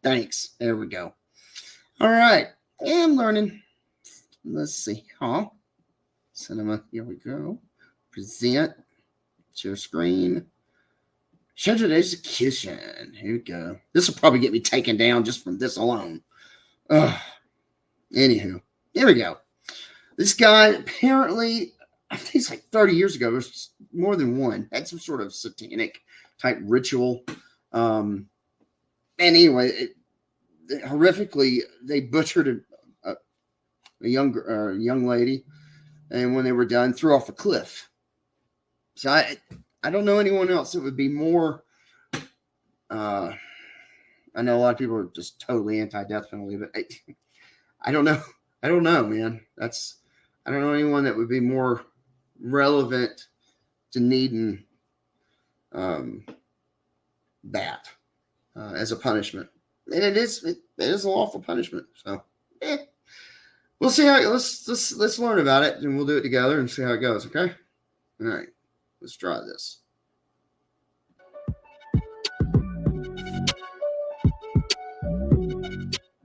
Thanks. There we go. All right. Yeah, I'm learning. Let's see. Cinema. Here we go. Present. Share screen. Scheduled execution. Here we go. This will probably get me taken down just from this alone. Anywho, here we go. This guy apparently, I think it's like 30 years ago, there's more than one, had some sort of satanic type ritual. And anyway, horrifically, they butchered a young lady, and when they were done, threw off a cliff. So I don't know anyone else that would be more. I know a lot of people are just totally anti-death penalty, but I don't know. I don't know, man. I don't know anyone that would be more relevant to needing that as a punishment. And it is a lawful punishment. So we'll see how let's learn about it, and we'll do it together and see how it goes. Okay. All right. Let's try this.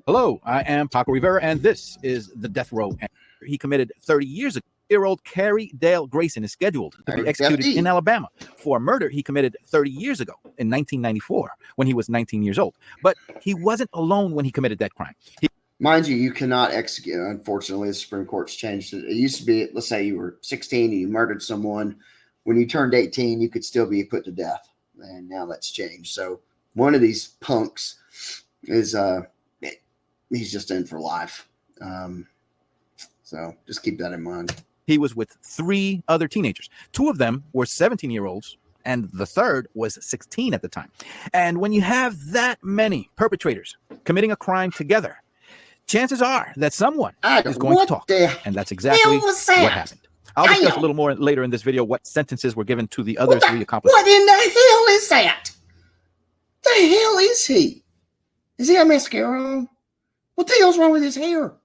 Hello, I am Paco Rivera, and this is the Death Row. He committed 30 years ago. Year-old Carrie Dale Grayson is scheduled to be executed in Alabama for a murder he committed 30 years ago in 1994 when he was 19 years old. But he wasn't alone when he committed that crime. Mind you, you cannot execute. Unfortunately, the Supreme Court's changed it. It used to be, let's say you were 16 and you murdered someone. When you turned 18, you could still be put to death. And now that's changed. So one of these punks is he's just in for life. So just keep that in mind. He was with 3 other teenagers. 2 of them were 17-year-olds, and the third was 16 at the time. And when you have that many perpetrators committing a crime together, chances are that someone is going to talk. And that's exactly what happened. I'll discuss a little more later in this video what sentences were given to the other 3 accomplices. What in the hell is that? The hell is he? Is he a mascara on? What the hell's wrong with his hair?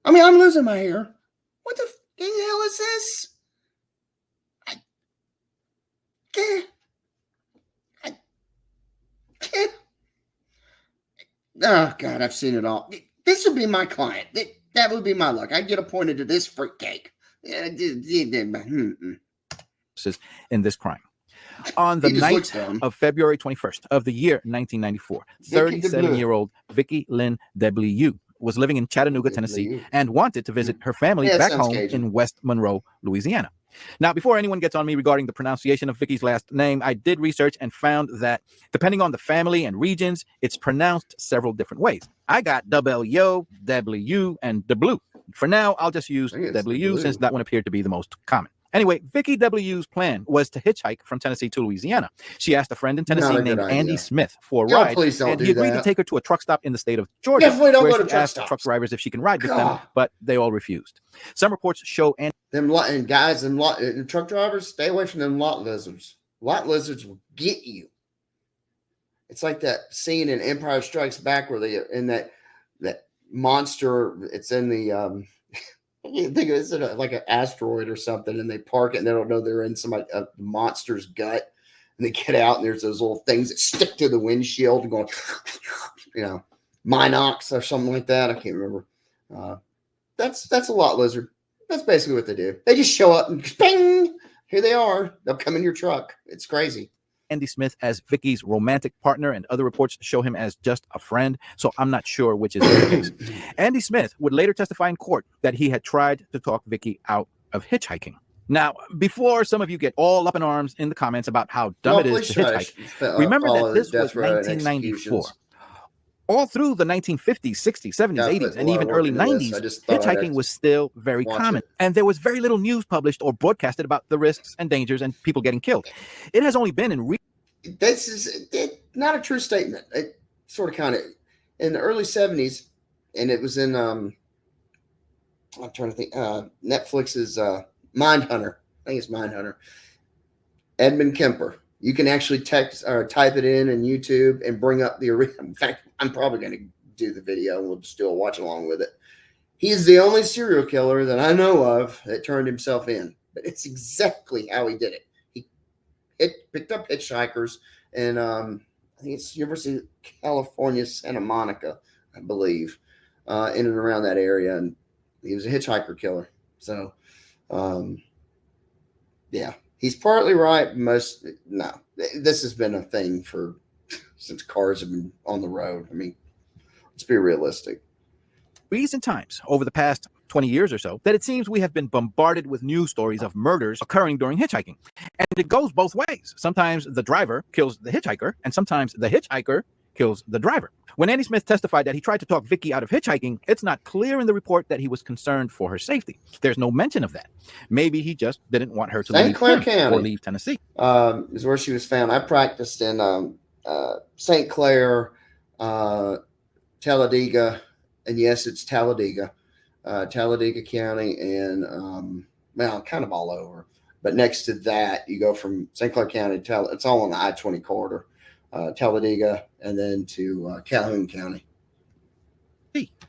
I mean, I'm losing my hair. What the hell is this? Oh, God, I've seen it all. This would be my client. That would be my luck. I'd get appointed to this fruitcake. In this crime. On the night of February 21st of the year 1994, 37-year-old Vicky Lynn W. was living in Chattanooga, Tennessee, and wanted to visit her family back home in West Monroe, Louisiana. Now, before anyone gets on me regarding the pronunciation of Vicky's last name, I did research and found that depending on the family and regions, it's pronounced several different ways. I got W, W, and W. For now, I'll just use W since that one appeared to be the most common. Anyway, Vicky W.'s plan was to hitchhike from Tennessee to Louisiana. She asked a friend in Tennessee named Andy Smith for a ride, and he agreed to take her to a truck stop in the state of Georgia, where she asked truck drivers if she can ride with them, but they all refused. Some reports show them truck drivers, stay away from them lot lizards. Lot lizards will get you. It's like that scene in Empire Strikes Back where they in that monster. It's in the you think it's like an asteroid or something, and they park it and they don't know they're in a monster's gut, and they get out and there's those little things that stick to the windshield and going, Minox or something like that. I can't remember. That's a lot lizard. That's basically what they do. They just show up and bing, here they are. They'll come in your truck. It's crazy. Andy Smith as Vicky's romantic partner, and other reports show him as just a friend, so I'm not sure which is the case. Andy Smith would later testify in court that he had tried to talk Vicky out of hitchhiking. Now, before some of you get all up in arms in the comments about how dumb it is to hitchhike, remember that this was 1994. All through the 1950s, 60s, 70s, 80s, and even early 90s, hitchhiking was still very common. And there was very little news published or broadcasted about the risks and dangers and people getting killed. It has only been in this is not a true statement. It sort of kind of in the early 70s, and it was in I'm trying to think Netflix's Mindhunter. I think it's Mindhunter. Edmund Kemper. You can actually text or type it in YouTube and bring up the original. In fact, I'm probably going to do the video and we'll just do a watch along with it. He is the only serial killer that I know of that turned himself in, but it's exactly how he did it. He picked up hitchhikers, and I think it's University of California, Santa Monica, I believe, in and around that area. And he was a hitchhiker killer. So, yeah, he's partly right. No, this has been a thing since cars have been on the road. I mean, let's be realistic. Recent times over the past 20 years or so that it seems we have been bombarded with news stories of murders occurring during hitchhiking. And it goes both ways. Sometimes the driver kills the hitchhiker, and sometimes the hitchhiker kills the driver. When Andy Smith testified that he tried to talk Vicky out of hitchhiking, it's not clear in the report that he was concerned for her safety. There's no mention of that. Maybe he just didn't want her to leave Clair County or leave Tennessee. Is where she was found. I practiced in St. Clair, Talladega, and yes, it's Talladega County, and kind of all over. But next to that, you go from St. Clair County to it's all on the I-20 corridor, Talladega, and then to Calhoun County.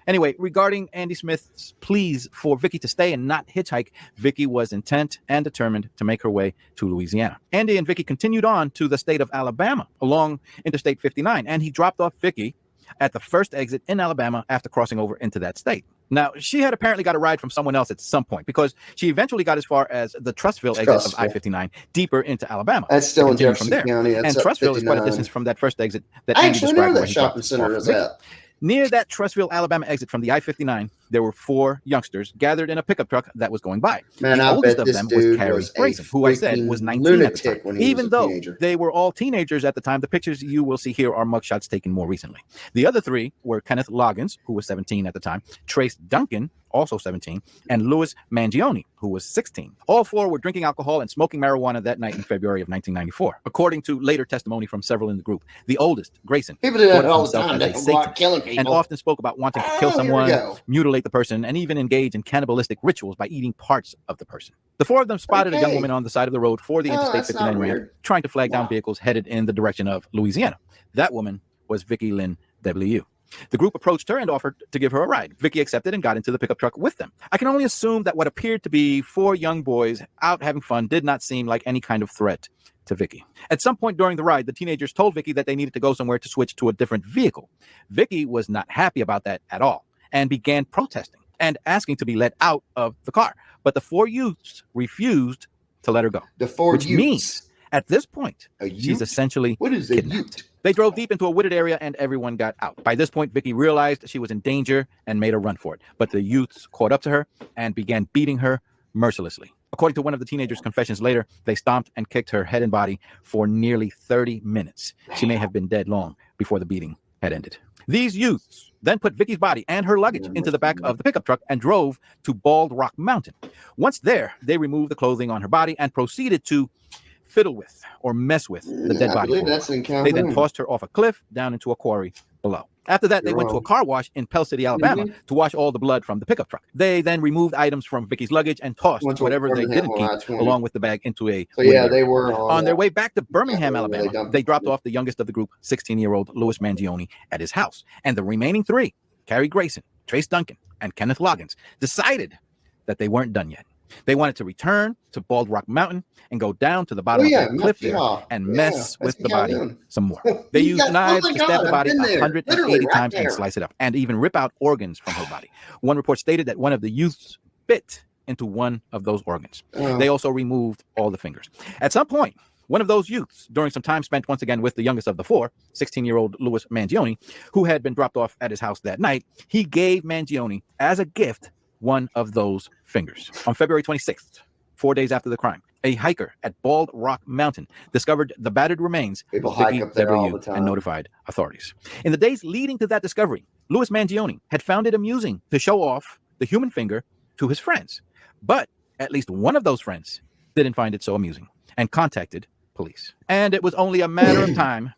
Anyway, regarding Andy Smith's pleas for Vicky to stay and not hitchhike, Vicky was intent and determined to make her way to Louisiana. Andy and Vicky continued on to the state of Alabama along Interstate 59, and he dropped off Vicky at the first exit in Alabama after crossing over into that state. Now, she had apparently got a ride from someone else at some point because she eventually got as far as the Trussville exit of I-59 deeper into Alabama. That's still in Jefferson County. And Trussville is quite a distance from that first exit that Andy described. I actually know that shopping center is at. Near that Trussville, Alabama exit from the I-59, there were 4 youngsters gathered in a pickup truck that was going by. Man, the oldest of them was Carrie Grayson, who I said was 19 at the time. Even though they were all teenagers at the time, the pictures you will see here are mugshots taken more recently. The other 3 were Kenneth Loggins, who was 17 at the time, Trace Duncan, also 17, and Louis Mangione, who was 16. All 4 were drinking alcohol and smoking marijuana that night in February of 1994. According to later testimony from several in the group, the oldest, Grayson, people do that all the time. They go killing people and often spoke about wanting to kill someone, mutilate the person, and even engage in cannibalistic rituals by eating parts of the person. The 4 of them spotted a young woman on the side of the road for the Interstate 59 ramp, trying to flag down vehicles headed in the direction of Louisiana. That woman was Vicky Lynn W. The group approached her and offered to give her a ride. Vicky accepted and got into the pickup truck with them. I can only assume that what appeared to be 4 young boys out having fun did not seem like any kind of threat to Vicky. At some point during the ride, the teenagers told Vicky that they needed to go somewhere to switch to a different vehicle. Vicky was not happy about that at all and began protesting and asking to be let out of the car. But the 4 youths refused to let her go. The 4 which youths. Means at this point, she's essentially kidnapped. They drove deep into a wooded area and everyone got out. By this point, Vicky realized she was in danger and made a run for it. But the youths caught up to her and began beating her mercilessly. According to one of the teenagers' confessions later, they stomped and kicked her head and body for nearly 30 minutes. She may have been dead long before the beating had ended. These youths then put Vicky's body and her luggage into the back of the pickup truck and drove to Bald Rock Mountain. Once there, they removed the clothing on her body and proceeded to fiddle with or mess with the dead body. They then tossed her off a cliff down into a quarry below. After that, they went to a car wash in Pell City, Alabama, to wash all the blood from the pickup truck. They then removed items from Vicky's luggage and tossed whatever they didn't keep along with the bag into a they were on their way back to Birmingham, Alabama. They dropped off the youngest of the group, 16-year-old Louis Mangione, at his house. And the remaining 3, Carrie Grayson, Trace Duncan, and Kenneth Loggins, decided that they weren't done yet. They wanted to return to Bald Rock Mountain and go down to the bottom of the cliff there and mess with the body some more. They used knives to stab the body 180 times and slice it up, and even rip out organs from her body. One report stated that one of the youths bit into one of those organs. They also removed all the fingers. At some point, one of those youths, during some time spent once again with the youngest of the 4, 16-year-old Louis Mangione, who had been dropped off at his house that night, he gave Mangione as a gift one of those fingers. On February 26th, 4 days after the crime, a hiker at Bald Rock Mountain discovered the battered remains of Vicky W. and notified authorities. In the days leading to that discovery, Louis Mangione had found it amusing to show off the human finger to his friends. But at least one of those friends didn't find it so amusing and contacted police. And it was only a matter of time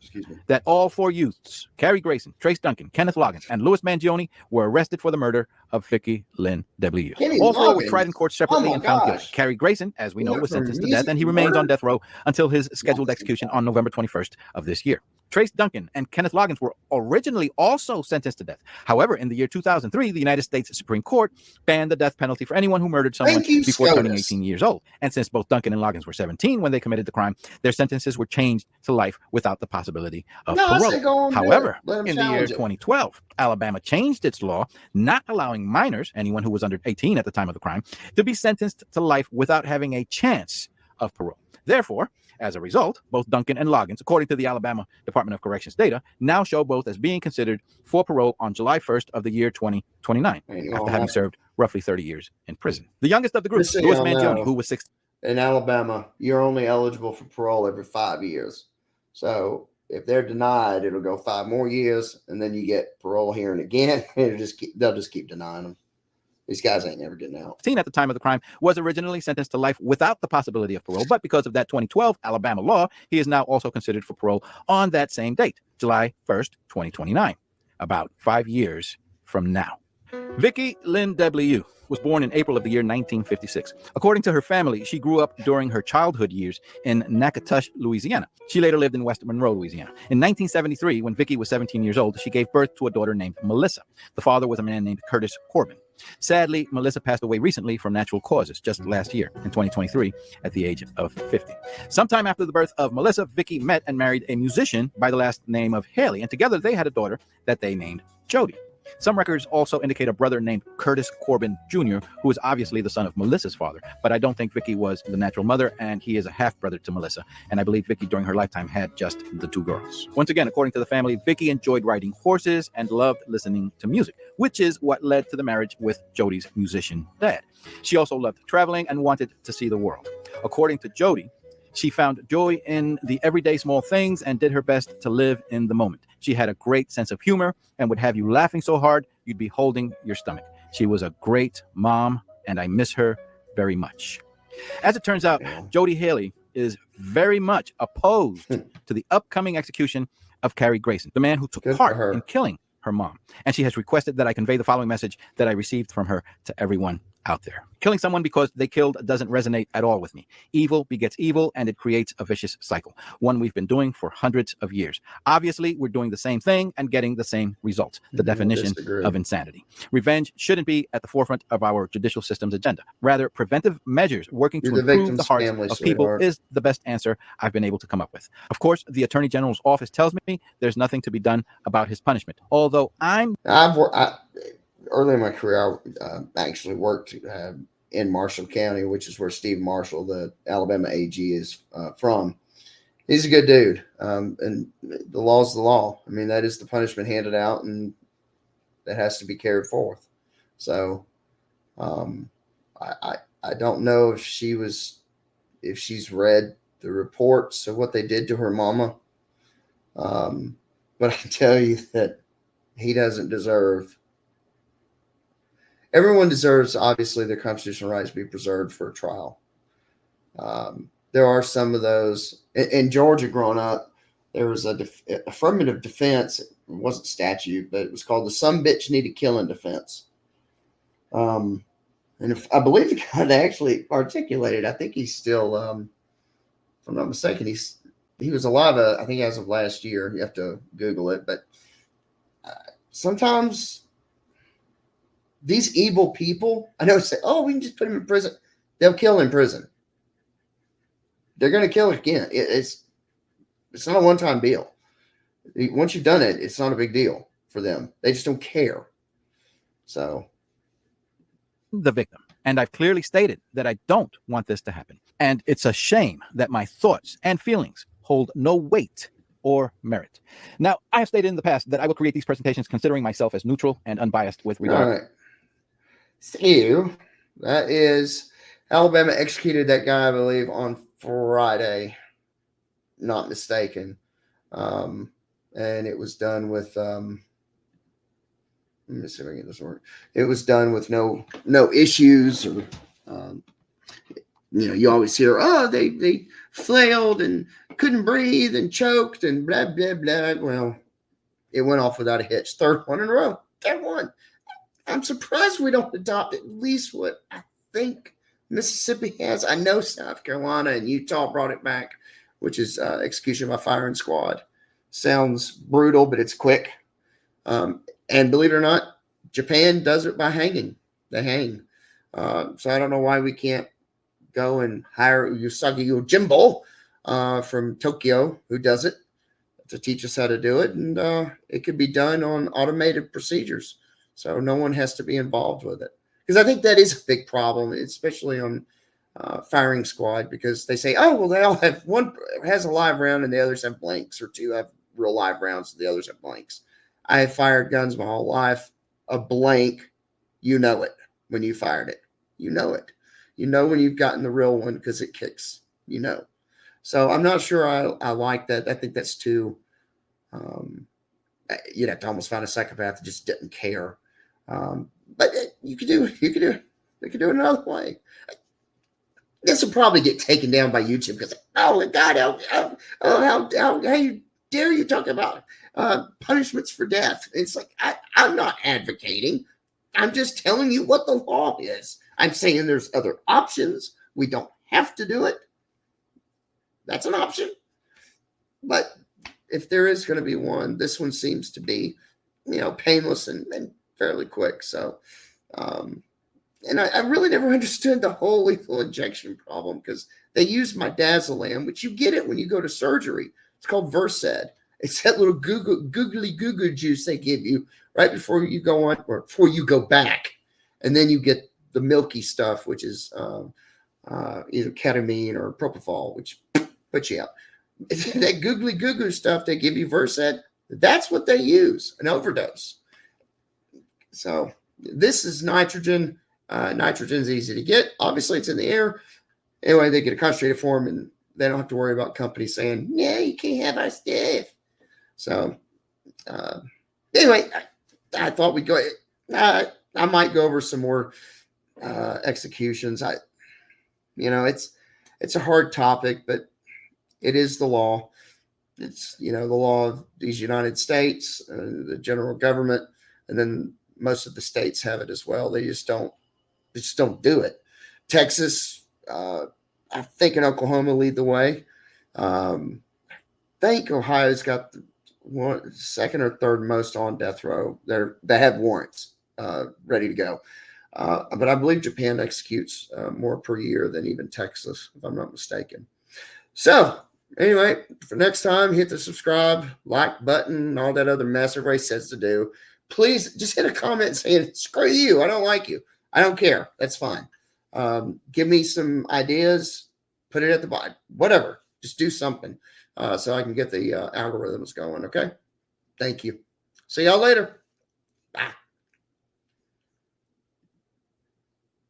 that all 4 youths, Carrie Grayson, Trace Duncan, Kenneth Loggins, and Louis Mangione, were arrested for the murder of Vicky Lynn W. All 4 were tried in court separately and found guilty. Carrie Grayson, as we know, was sentenced to death, and he remains on death row until his scheduled execution on November 21st of this year. Trace Duncan and Kenneth Loggins were originally also sentenced to death. However, in the year 2003, the United States Supreme Court banned the death penalty for anyone who murdered someone before turning 18 years old. And since both Duncan and Loggins were 17 when they committed the crime, their sentences were changed to life without the possibility of No, I say parole. go on, However, let 'em in the year challenge it. 2012, Alabama changed its law, not allowing minors, anyone who was under 18 at the time of the crime, to be sentenced to life without having a chance of parole. Therefore, as a result, both Duncan and Loggins, according to the Alabama Department of Corrections data, now show both as being considered for parole on July 1st of the year 2029, after having served roughly 30 years in prison. The youngest of the group, Louis Mangione, who was 16. In Alabama, you're only eligible for parole every 5 years. So if they're denied, it'll go 5 more years, and then you get parole hearing again. They'll just keep denying them. These guys ain't never getting out. At the time of the crime, was originally sentenced to life without the possibility of parole, but because of that 2012 Alabama law, he is now also considered for parole on that same date, July 1st, 2029, about 5 years from now. Vicki Lynn W. was born in April of the year 1956. According to her family, she grew up during her childhood years in Natchitoches, Louisiana. She later lived in West Monroe, Louisiana. In 1973, when Vicki was 17 years old, she gave birth to a daughter named Melissa. The father was a man named Curtis Corbin. Sadly, Melissa passed away recently from natural causes just last year, in 2023, at the age of 50. Sometime after the birth of Melissa, Vicki met and married a musician by the last name of Haley, and together they had a daughter that they named Jody. Some records also indicate a brother named Curtis Corbin Jr., who is obviously the son of Melissa's father, but I don't think Vicki was the natural mother, and he is a half-brother to Melissa, and I believe Vicki during her lifetime had just the 2 girls. Once again, according to the family, Vicki enjoyed riding horses and loved listening to music, which is what led to the marriage with Jody's musician dad. She also loved traveling and wanted to see the world. According to Jody, she found joy in the everyday small things and did her best to live in the moment. She had a great sense of humor and would have you laughing so hard you'd be holding your stomach. She was a great mom, and I miss her very much. As it turns out, Jody Haley is very much opposed to the upcoming execution of Carrie Grayson, the man who took part in killing her mom. And she has requested that I convey the following message that I received from her to everyone out there. Killing someone because they killed doesn't resonate at all with me. Evil begets evil, and it creates a vicious cycle, one we've been doing for hundreds of years. Obviously, we're doing the same thing and getting the same results, the definition of insanity. Revenge shouldn't be at the forefront of our judicial system's agenda. Rather, preventive measures working to improve the hearts of people is the best answer I've been able to come up with. Of course, the Attorney General's office tells me there's nothing to be done about his punishment, although early in my career, I actually worked in Marshall County, which is where Steve Marshall, the Alabama AG, is from. He's a good dude, and the law's the law. I mean, that is the punishment handed out, and that has to be carried forth. So, I don't know if she's read the reports of what they did to her mama, but I can tell you that he doesn't deserve. Everyone deserves, obviously, their constitutional rights to be preserved for a trial. There are some of those. In Georgia, growing up, there was a affirmative defense. It wasn't statute, but it was called the "some bitch needed killing" defense. And if I believe the guy that actually articulated, I think he's still, if I'm not mistaken, he was alive. I think as of last year. You have to Google it, but sometimes these evil people, I know, say, "Oh, we can just put him in prison." They'll kill in prison. They're going to kill again. It's not a one-time deal. Once you've done it, it's not a big deal for them. They just don't care. So, the victim. And I've clearly stated that I don't want this to happen. And it's a shame that my thoughts and feelings hold no weight or merit. Now, I have stated in the past that I will create these presentations considering myself as neutral and unbiased with regard. All right. So, that is Alabama executed that guy, I believe, on Friday, not mistaken. And it was done with, let me see if I can get this work. It was done with no issues, or, you always hear, "Oh, they flailed and couldn't breathe and choked and blah, blah, blah." Well, it went off without a hitch. Third one in a row. Third one. I'm surprised we don't adopt at least what I think Mississippi has. I know South Carolina and Utah brought it back, which is execution by firing squad. Sounds brutal, but it's quick. And believe it or not, Japan does it by hanging. They hang. So I don't know why we can't go and hire Usagi Yojimbo from Tokyo who does it to teach us how to do it. And it could be done on automated procedures. So no one has to be involved with it. Because I think that is a big problem, especially on firing squad, because they say, oh, well, they all have one has a live round and the others have blanks, or two have real live rounds and the others have blanks. I have fired guns my whole life. A blank, you know it when you fired it. You know it. You know when you've gotten the real one because it kicks. You know. So I'm not sure I like that. I think that's too, you'd have to almost find a psychopath that just didn't care. But you could do it another way. This will probably get taken down by YouTube because, oh God, how you dare you talk about punishments for death? It's like, I'm not advocating. I'm just telling you what the law is. I'm saying there's other options. We don't have to do it. That's an option. But if there is going to be one, this one seems to be, painless and fairly quick. So, and I really never understood the whole lethal injection problem, because they use midazolam, which you get it when you go to surgery. It's called Versed. It's that little googly goo juice they give you right before you go on, or before you go back. And then you get the milky stuff, which is either ketamine or propofol, which puts you out. That googly goo stuff they give you, Versed, that's what they use, an overdose. So this is nitrogen. Nitrogen's easy to get. Obviously, it's in the air. Anyway, they get a concentrated form, and they don't have to worry about companies saying, "Yeah, you can't have our stuff." So, anyway, I thought we'd go. I might go over some more executions. It's a hard topic, but it is the law. It's the law of these United States, the general government, and then most of the states have it as well. They just don't do it. Texas, I think, and Oklahoma lead the way. I think Ohio's got the second or third most on death row. They have warrants ready to go. But I believe Japan executes more per year than even Texas, if I'm not mistaken. So anyway, for next time, hit the subscribe, like button, all that other mess everybody says to do. Please just hit a comment saying, screw you, I don't like you. I don't care. That's fine. Give me some ideas. Put it at the bottom. Whatever. Just do something so I can get the algorithms going. Okay? Thank you. See y'all later. Bye.